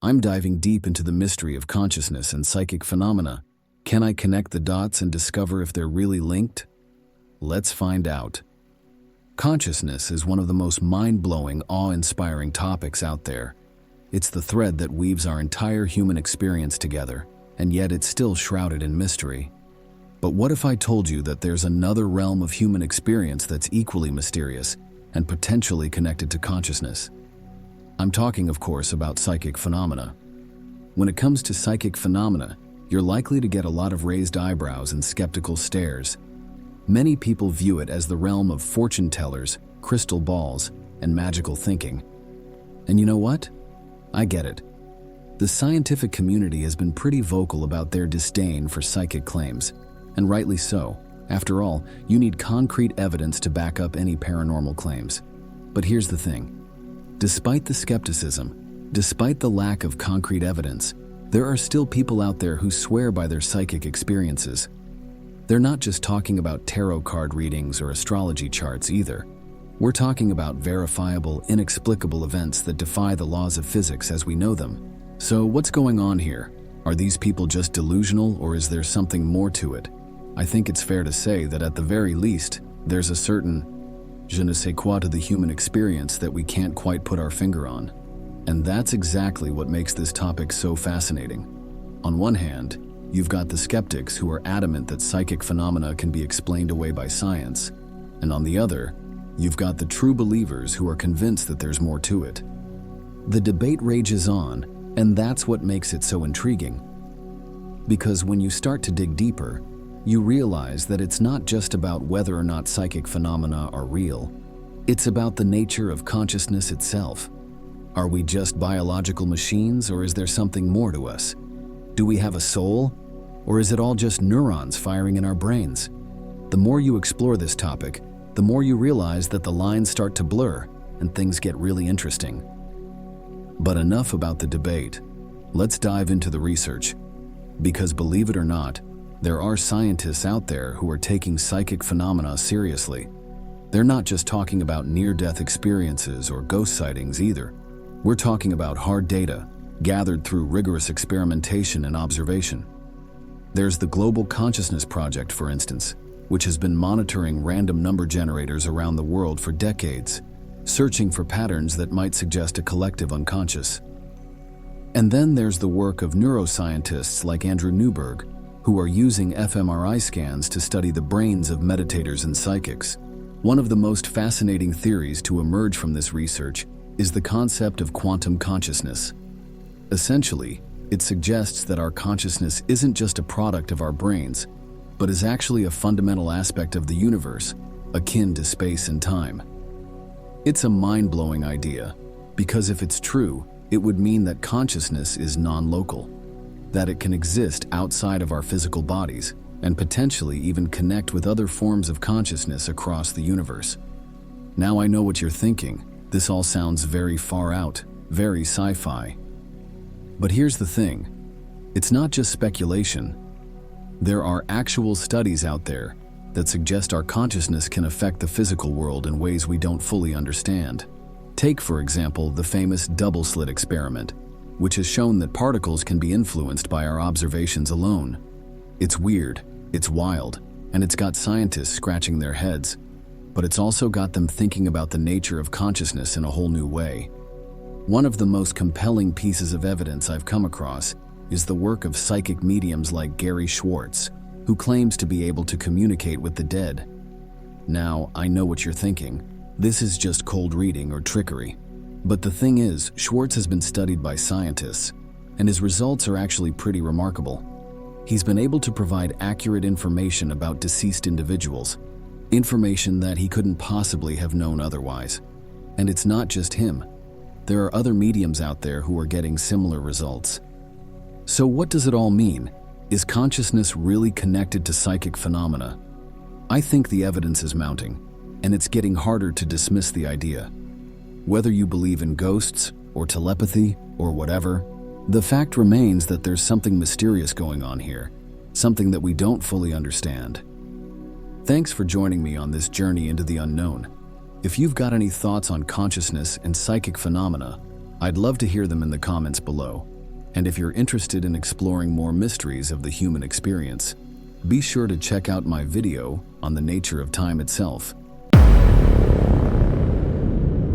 I'm diving deep into the mystery of consciousness and psychic phenomena. Can I connect the dots and discover if they're really linked? Let's find out. Consciousness is one of the most mind-blowing, awe-inspiring topics out there. It's the thread that weaves our entire human experience together, and yet it's still shrouded in mystery. But what if I told you that there's another realm of human experience that's equally mysterious and potentially connected to consciousness? I'm talking, of course, about psychic phenomena. When it comes to psychic phenomena, you're likely to get a lot of raised eyebrows and skeptical stares. Many people view it as the realm of fortune tellers, crystal balls, and magical thinking. And you know what? I get it. The scientific community has been pretty vocal about their disdain for psychic claims, and rightly so. After all, you need concrete evidence to back up any paranormal claims. But here's the thing. Despite the skepticism, despite the lack of concrete evidence, there are still people out there who swear by their psychic experiences. They're not just talking about tarot card readings or astrology charts either. We're talking about verifiable, inexplicable events that defy the laws of physics as we know them. So what's going on here? Are these people just delusional, or is there something more to it? I think it's fair to say that at the very least, there's a certain je ne sais quoi to the human experience that we can't quite put our finger on. And that's exactly what makes this topic so fascinating. On one hand, you've got the skeptics who are adamant that psychic phenomena can be explained away by science. And on the other, you've got the true believers who are convinced that there's more to it. The debate rages on, and that's what makes it so intriguing. Because when you start to dig deeper, you realize that it's not just about whether or not psychic phenomena are real. It's about the nature of consciousness itself. Are we just biological machines, or is there something more to us? Do we have a soul, or is it all just neurons firing in our brains? The more you explore this topic, the more you realize that the lines start to blur and things get really interesting. But enough about the debate. Let's dive into the research. Because believe it or not, there are scientists out there who are taking psychic phenomena seriously. They're not just talking about near-death experiences or ghost sightings either. We're talking about hard data, gathered through rigorous experimentation and observation. There's the Global Consciousness Project, for instance, which has been monitoring random number generators around the world for decades, searching for patterns that might suggest a collective unconscious. And then there's the work of neuroscientists like Andrew Newberg, who are using fMRI scans to study the brains of meditators and psychics. One of the most fascinating theories to emerge from this research is the concept of quantum consciousness. Essentially, it suggests that our consciousness isn't just a product of our brains, but is actually a fundamental aspect of the universe, akin to space and time. It's a mind-blowing idea, because if it's true, it would mean that consciousness is non-local, that it can exist outside of our physical bodies, and potentially even connect with other forms of consciousness across the universe. Now I know what you're thinking. This all sounds very far out, very sci-fi. But here's the thing. It's not just speculation. There are actual studies out there that suggest our consciousness can affect the physical world in ways we don't fully understand. Take, for example, the famous double-slit experiment, which has shown that particles can be influenced by our observations alone. It's weird, it's wild, and it's got scientists scratching their heads, but it's also got them thinking about the nature of consciousness in a whole new way. One of the most compelling pieces of evidence I've come across is the work of psychic mediums like Gary Schwartz, who claims to be able to communicate with the dead. Now, I know what you're thinking. This is just cold reading or trickery. But the thing is, Schwartz has been studied by scientists, and his results are actually pretty remarkable. He's been able to provide accurate information about deceased individuals, information that he couldn't possibly have known otherwise. And it's not just him. There are other mediums out there who are getting similar results. So what does it all mean? Is consciousness really connected to psychic phenomena? I think the evidence is mounting, and it's getting harder to dismiss the idea. Whether you believe in ghosts, or telepathy, or whatever, the fact remains that there's something mysterious going on here, something that we don't fully understand. Thanks for joining me on this journey into the unknown. If you've got any thoughts on consciousness and psychic phenomena, I'd love to hear them in the comments below. And if you're interested in exploring more mysteries of the human experience, be sure to check out my video on the nature of time itself.